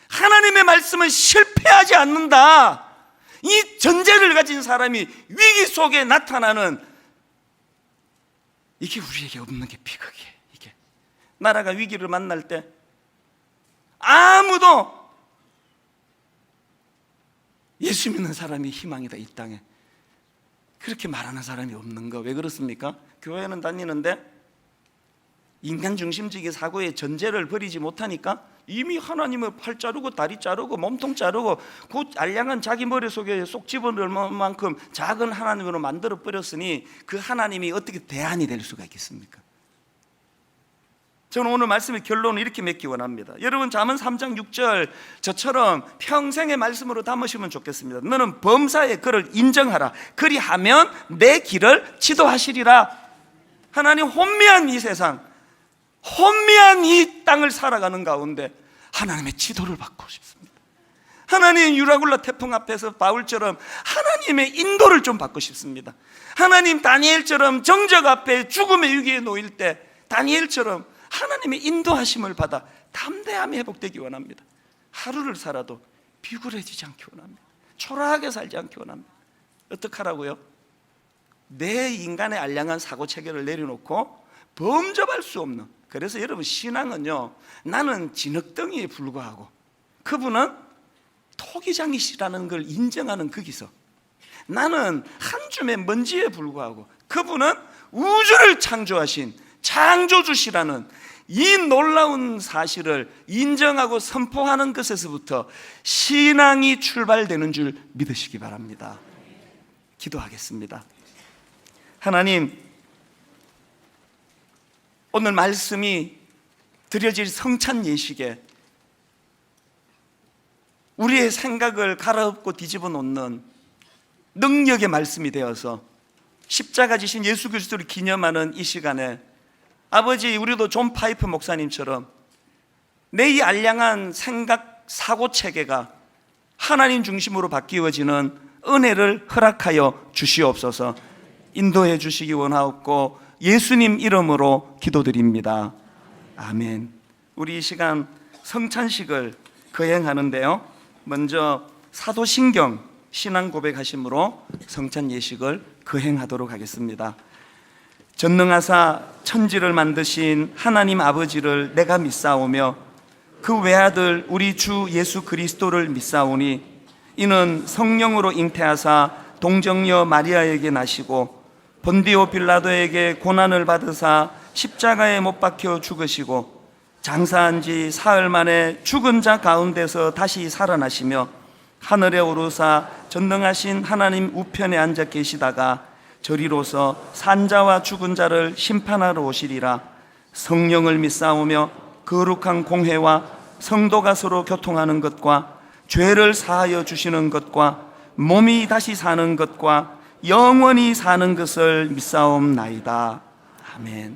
하나님의 말씀은 실패하지 않는다, 이 전제를 가진 사람이 위기 속에 나타나는, 이게 우리에게 없는 게 비극이에요. 나라가 위기를 만날 때 아무도 예수 믿는 사람이 희망이다, 이 땅에 그렇게 말하는 사람이 없는 거. 왜 그렇습니까? 교회는 다니는데 인간 중심적인 사고의 전제를 버리지 못하니까 이미 하나님을 팔 자르고 다리 자르고 몸통 자르고 그 알량한 자기 머릿속에 쏙 집어넣을 만큼 작은 하나님으로 만들어 버렸으니 그 하나님이 어떻게 대안이 될 수가 있겠습니까? 저는 오늘 말씀의 결론을 이렇게 맺기 원합니다. 여러분, 잠언 3장 6절 저처럼 평생의 말씀으로 담으시면 좋겠습니다. 너는 범사의 그를 인정하라. 그리하면 내 길을 지도하시리라. 하나님, 혼미한 이 세상, 혼미한 이 땅을 살아가는 가운데 하나님의 지도를 받고 싶습니다. 하나님, 유라굴라 태풍 앞에서 바울처럼 하나님의 인도를 좀 받고 싶습니다. 하나님, 다니엘처럼 정적 앞에 죽음의 위기에 놓일 때 다니엘처럼 하나님의 인도하심을 받아 담대함이 회복되기 원합니다. 하루를 살아도 비굴해지지 않기 원합니다. 초라하게 살지 않기 원합니다. 어떡하라고요? 내 인간의 알량한 사고체계를 내려놓고 범접할 수 없는, 그래서 여러분, 신앙은요, 나는 진흙덩이에 불과하고 그분은 토기장이시라는 걸 인정하는 거기서, 나는 한 줌의 먼지에 불과하고 그분은 우주를 창조하신 창조주시라는 이 놀라운 사실을 인정하고 선포하는 것에서부터 신앙이 출발되는 줄 믿으시기 바랍니다. 기도하겠습니다. 하나님, 오늘 말씀이 드려질 성찬 예식에 우리의 생각을 갈아엎고 뒤집어 놓는 능력의 말씀이 되어서 십자가 지신 예수 그리스도를 기념하는 이 시간에 아버지, 우리도 존 파이프 목사님처럼 내 이 알량한 생각 사고 체계가 하나님 중심으로 바뀌어지는 은혜를 허락하여 주시옵소서. 인도해 주시기 원하옵고 예수님 이름으로 기도드립니다. 아멘. 우리 이 시간 성찬식을 거행하는데요, 먼저 사도신경 신앙 고백하심으로 성찬 예식을 거행하도록 하겠습니다. 전능하사 천지를 만드신 하나님 아버지를 내가 믿사오며 그 외아들 우리 주 예수 그리스도를 믿사오니 이는 성령으로 잉태하사 동정녀 마리아에게 나시고 본디오 빌라도에게 고난을 받으사 십자가에 못 박혀 죽으시고 장사한 지 사흘 만에 죽은 자 가운데서 다시 살아나시며 하늘에 오르사 전능하신 하나님 우편에 앉아 계시다가 저리로서 산자와 죽은 자를 심판하러 오시리라. 성령을 믿사오며 거룩한 공회와 성도가 서로 교통하는 것과 죄를 사하여 주시는 것과 몸이 다시 사는 것과 영원히 사는 것을 믿사옵나이다. 아멘.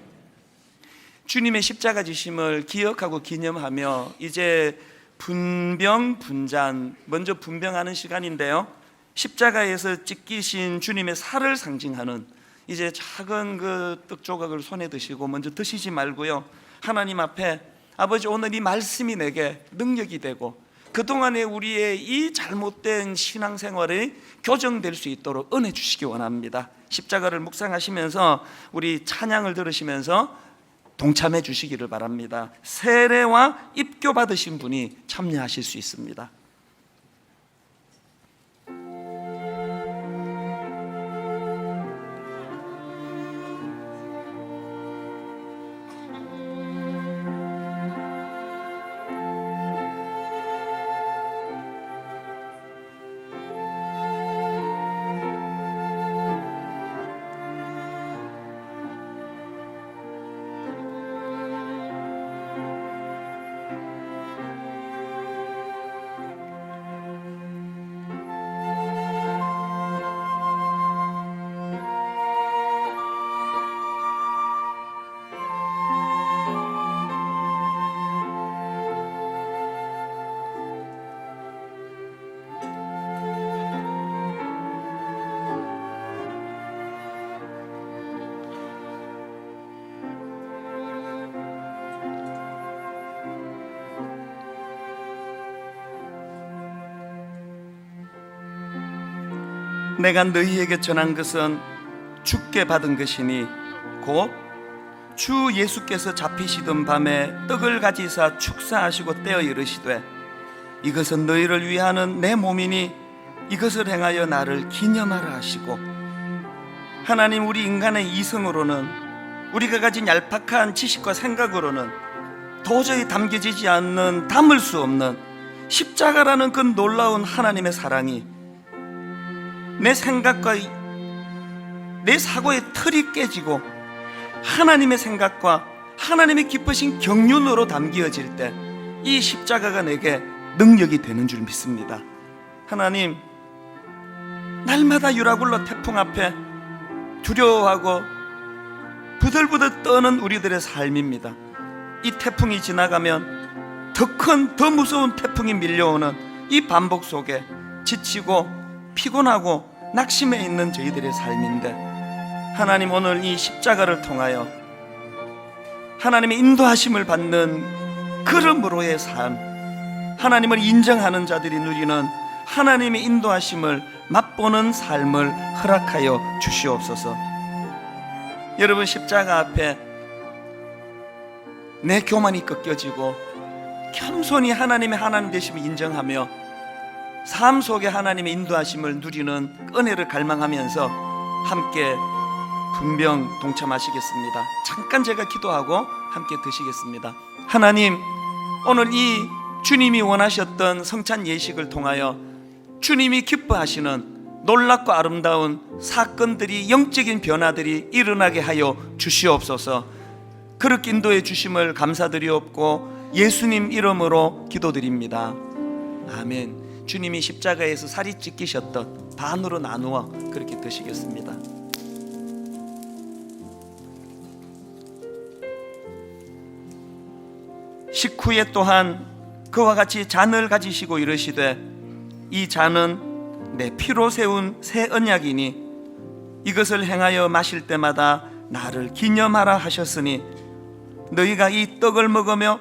주님의 십자가 지심을 기억하고 기념하며 이제 분병 분잔, 먼저 분병하는 시간인데요, 십자가에서 찢기신 주님의 살을 상징하는 이제 작은 그 떡 조각을 손에 드시고 먼저 드시지 말고요, 하나님 앞에 아버지, 오늘 이 말씀이 내게 능력이 되고 그동안에 우리의 이 잘못된 신앙생활이 교정될 수 있도록 은혜 주시기 원합니다. 십자가를 묵상하시면서 우리 찬양을 들으시면서 동참해 주시기를 바랍니다. 세례와 입교 받으신 분이 참여하실 수 있습니다. 내가 너희에게 전한 것은 주께 받은 것이니 곧 주 예수께서 잡히시던 밤에 떡을 가지사 축사하시고 떼어 이르시되 이것은 너희를 위하는 내 몸이니 이것을 행하여 나를 기념하라 하시고, 하나님, 우리 인간의 이성으로는, 우리가 가진 얄팍한 지식과 생각으로는 도저히 담겨지지 않는, 담을 수 없는 십자가라는 그 놀라운 하나님의 사랑이 내 생각과 내 사고의 틀이 깨지고 하나님의 생각과 하나님의 기쁘신 경륜으로 담겨질 때 이 십자가가 내게 능력이 되는 줄 믿습니다. 하나님, 날마다 유라굴로 태풍 앞에 두려워하고 부들부들 떠는 우리들의 삶입니다. 이 태풍이 지나가면 더 큰, 더 무서운 태풍이 밀려오는 이 반복 속에 지치고 피곤하고 낙심해 있는 저희들의 삶인데, 하나님, 오늘 이 십자가를 통하여 하나님의 인도하심을 받는 그러므로의 삶, 하나님을 인정하는 자들이 누리는 하나님의 인도하심을 맛보는 삶을 허락하여 주시옵소서. 여러분, 십자가 앞에 내 교만이 꺾여지고 겸손히 하나님의 하나님 되심을 인정하며 삶 속에 하나님의 인도하심을 누리는 은혜를 갈망하면서 함께 분병 동참하시겠습니다. 잠깐 제가 기도하고 함께 드시겠습니다. 하나님, 오늘 이 주님이 원하셨던 성찬 예식을 통하여 주님이 기뻐하시는 놀랍고 아름다운 사건들이, 영적인 변화들이 일어나게 하여 주시옵소서. 그렇게 인도해 주심을 감사드리옵고 예수님 이름으로 기도드립니다. 아멘. 주님이 십자가에서 살이 찢기셨던 반으로 나누어 그렇게 드시겠습니다. 식후에 또한 그와 같이 잔을 가지시고 이르시되 이 잔은 내 피로 세운 새 언약이니 이것을 행하여 마실 때마다 나를 기념하라 하셨으니 너희가 이 떡을 먹으며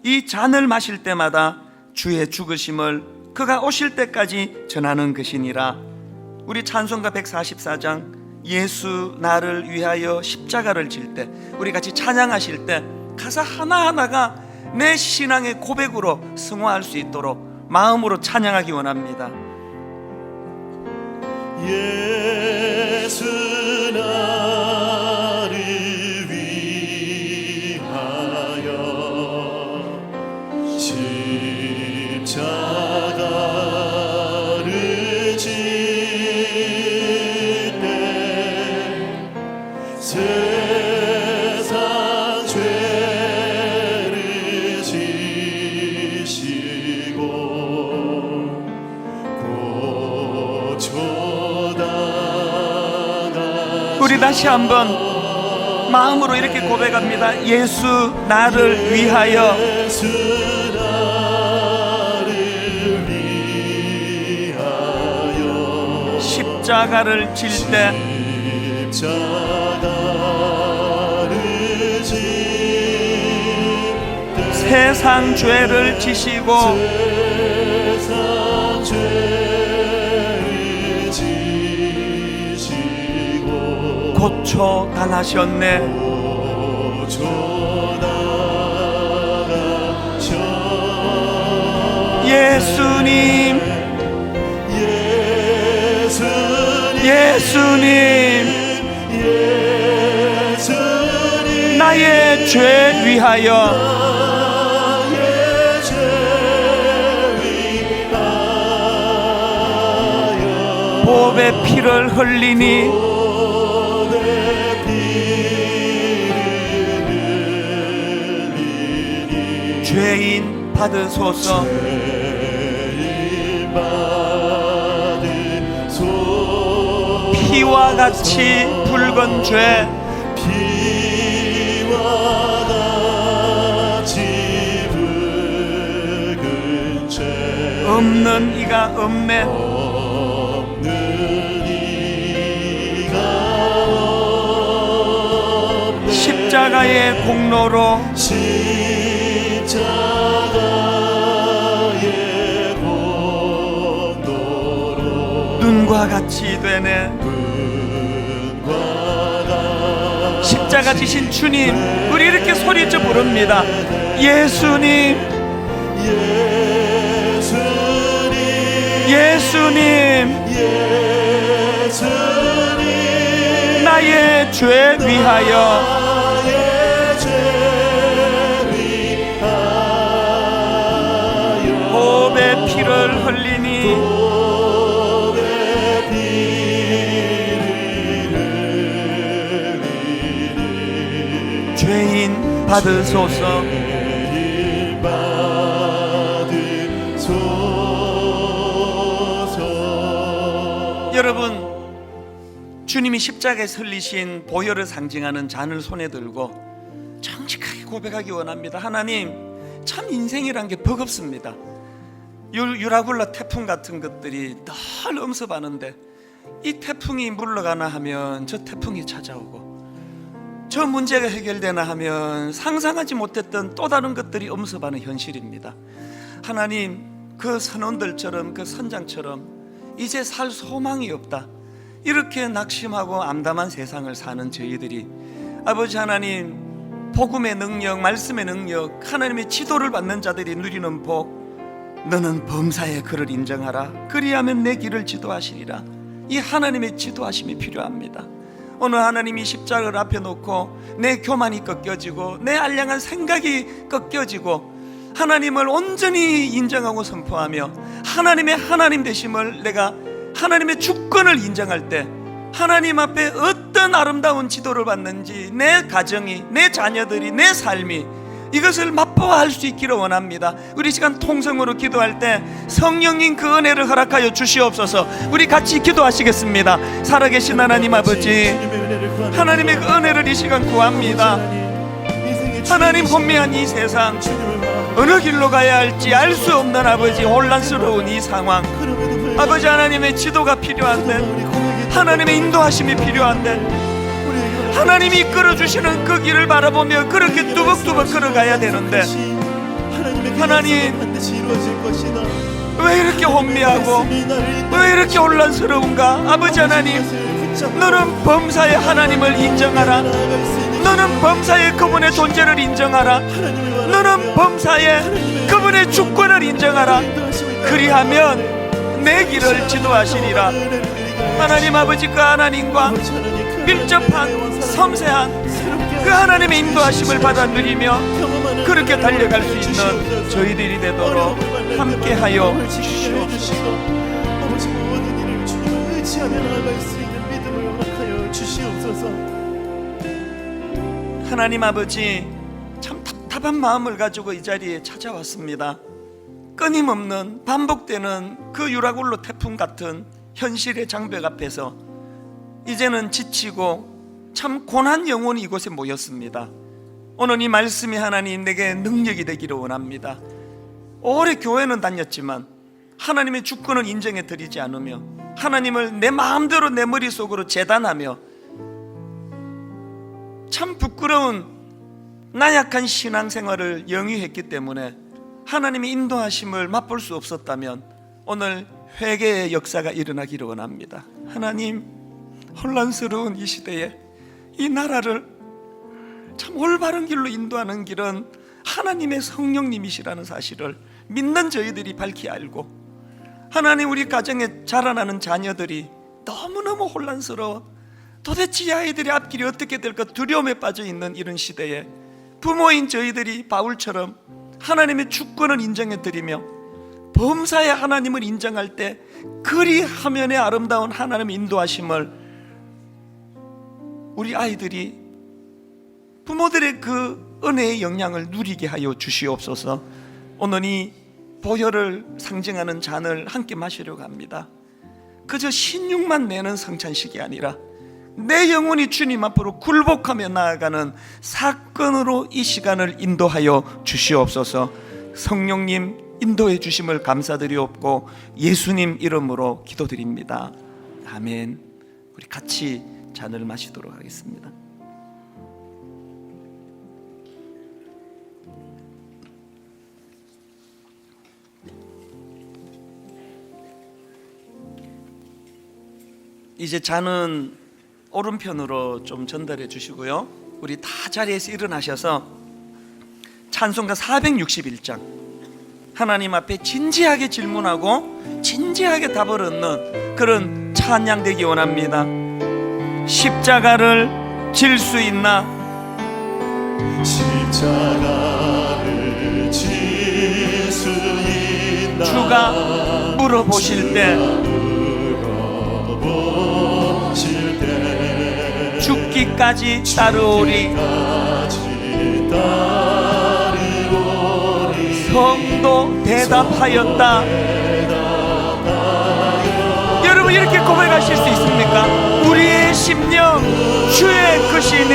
이 잔을 마실 때마다 주의 죽으심을 그가 오실 때까지 전하는 것이니라. 우리 찬송가 144장 예수 나를 위하여 십자가를 질 때, 우리 같이 찬양하실 때 가사 하나하나가 내 신앙의 고백으로 승화할 수 있도록 마음으로 찬양하기 원합니다. 예수 나를 위하여 십자가를 지때 세상 죄를 지시고 우리 다시 한번 마음으로 이렇게 고백합니다. 예수 나를 위하여 예수 나를 위하여 십자가를 질 때 십자가를 질 때 세상 죄를 지시고 세상 죄를 지시고 고초 당하셨네. 예수님, 예수님, 나의 죄 위하여 보배 피를 흘리니 죄인 받으소서. 피와 같이 붉은 죄 없는 이가 없네. 십자가의 공로로 눈과 같이 되네. 십자가 지신 주님, 우리 이렇게 소리쳐 부릅니다. 예수님, 예수님, 나의 죄 위하여 보배 피를 흘리니 죄인 받으소서. 여러분, 주님이 십자가에 설리신 보혈을 상징하는 잔을 손에 들고 정직하게 고백하기 원합니다. 하나님, 참 인생이란 게 버겁습니다. 유라굴라 태풍 같은 것들이 늘 엄습하는데 이 태풍이 물러가나 하면 저 태풍이 찾아오고 저 문제가 해결되나 하면 상상하지 못했던 또 다른 것들이 엄습하는 현실입니다. 하나님, 그 선원들처럼 그 선장처럼 이제 살 소망이 없다, 이렇게 낙심하고 암담한 세상을 사는 저희들이 아버지 하나님, 복음의 능력, 말씀의 능력, 하나님의 지도를 받는 자들이 누리는 복, 너는 범사의 그를 인정하라, 그리하면 내 길을 지도하시리라. 이 하나님의 지도하심이 필요합니다. 오늘 하나님이 십자가를 앞에 놓고 내 교만이 꺾여지고 내 알량한 생각이 꺾여지고 하나님을 온전히 인정하고 선포하며 하나님의 하나님 되심을, 내가 하나님의 주권을 인정할 때 하나님 앞에 어떤 아름다운 지도를 받는지 내 가정이, 내 자녀들이, 내 삶이 이것을 맛보아 할 수 있기를 원합니다. 우리 시간 통성으로 기도할 때 성령님 그 은혜를 허락하여 주시옵소서. 우리 같이 기도하시겠습니다. 살아계신 하나님 아버지, 하나님의 그 은혜를 이 시간 구합니다. 하나님, 혼미한 이 세상, 어느 길로 가야 할지 알 수 없는 아버지 혼란스러운 이 상황, 아버지 하나님의 지도가 필요한데, 하나님의 인도하심이 필요한데, 하나님이 이끌어주시는 그 길을 바라보며 그렇게 뚜벅뚜벅 걸어가야 되는데, 하나님, 왜 이렇게 혼미하고 왜 이렇게 혼란스러운가? 아버지 하나님, 너는 범사의 하나님을 인정하라. 너는 범사의 그분의 존재를 인정하라. 너는 범사의 그분의 주권을 인정하라. 그리하면 내 길을 지도하시리라. 하나님 아버지, 그 하나님과 밀접한 섬세한 그 하나님의 인도하심을 받아 누리며 그렇게 달려갈 수 있는 저희들이 되도록 함께하여 주시옵소서. 아버지, 모든 일을 주님을 의지하며 나아갈 수 있는 믿음을 허락하여 주시옵소서. 하나님 아버지, 참 답답한 마음을 가지고 이 자리에 찾아왔습니다. 끊임없는 반복되는 그 유라굴로 태풍 같은 현실의 장벽 앞에서 이제는 지치고 참 고난 영혼이 이곳에 모였습니다. 오늘 이 말씀이 하나님 내게 능력이 되기를 원합니다. 오래 교회는 다녔지만 하나님의 주권을 인정해 드리지 않으며 하나님을 내 마음대로 내 머릿속으로 재단하며 참 부끄러운 나약한 신앙생활을 영위했기 때문에 하나님의 인도하심을 맛볼 수 없었다면 오늘 회개의 역사가 일어나기를 원합니다. 하나님, 혼란스러운 이 시대에 이 나라를 참 올바른 길로 인도하는 길은 하나님의 성령님이시라는 사실을 믿는 저희들이 밝히 알고, 하나님, 우리 가정에 자라나는 자녀들이 너무너무 혼란스러워 도대체 이 아이들의 앞길이 어떻게 될까 두려움에 빠져 있는 이런 시대에 부모인 저희들이 바울처럼 하나님의 주권을 인정해 드리며 범사의 하나님을 인정할 때 그리 화면에 아름다운 하나님의 인도하심을 우리 아이들이 부모들의 그 은혜의 영향을 누리게 하여 주시옵소서. 오늘 이 보혈을 상징하는 잔을 함께 마시려고 합니다. 그저 신육만 내는 성찬식이 아니라 내 영혼이 주님 앞으로 굴복하며 나아가는 사건으로 이 시간을 인도하여 주시옵소서. 성령님 인도해 주심을 감사드리옵고 예수님 이름으로 기도드립니다. 아멘. 우리 같이 잔을 마시도록 하겠습니다. 이제 잔은 오른편으로 좀 전달해 주시고요, 우리 다 자리에서 일어나셔서 찬송가 461장 하나님 앞에 진지하게 질문하고 진지하게 답을 얻는 그런 찬양 되기 원합니다. 십자가를 질 수 있나? 십자가를 질 수 있나? 주가 물어보실 때 죽기까지 따르오리. 성도 대답하였다. 여러분, 이렇게 고백하실 수 있습니까? 우리의 심령 주의 것이니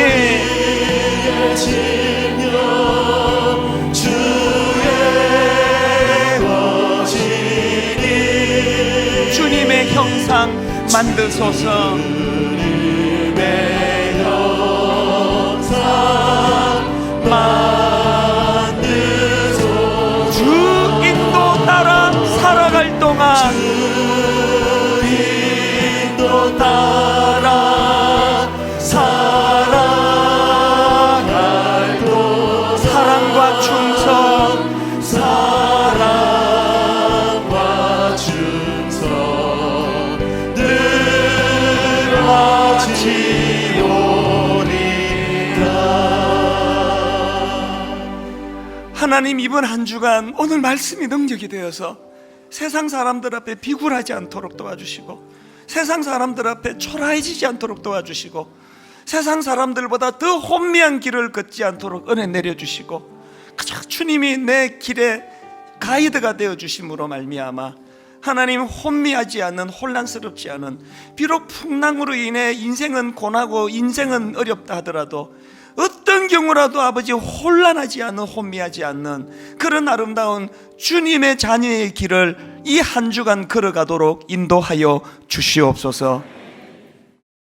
주님의 형상 만드소서. 주 인도 따라 살아갈 동안 인도 따라 살아갈 동안 사랑과 충성, 사랑과 충성 늘어지오리라. 하나님, 이번 한 주간 오늘 말씀이 능력이 되어서 세상 사람들 앞에 비굴하지 않도록 도와주시고, 세상 사람들 앞에 초라해지지 않도록 도와주시고, 세상 사람들보다 더 혼미한 길을 걷지 않도록 은혜 내려주시고, 그저 주님이 내 길에 가이드가 되어주심으로 말미암아 하나님, 혼미하지 않은, 혼란스럽지 않은, 비록 풍랑으로 인해 인생은 고나고 인생은 어렵다 하더라도 어떤 경우라도 아버지 혼란하지 않는, 혼미하지 않는 그런 아름다운 주님의 자녀의 길을 이 한 주간 걸어가도록 인도하여 주시옵소서.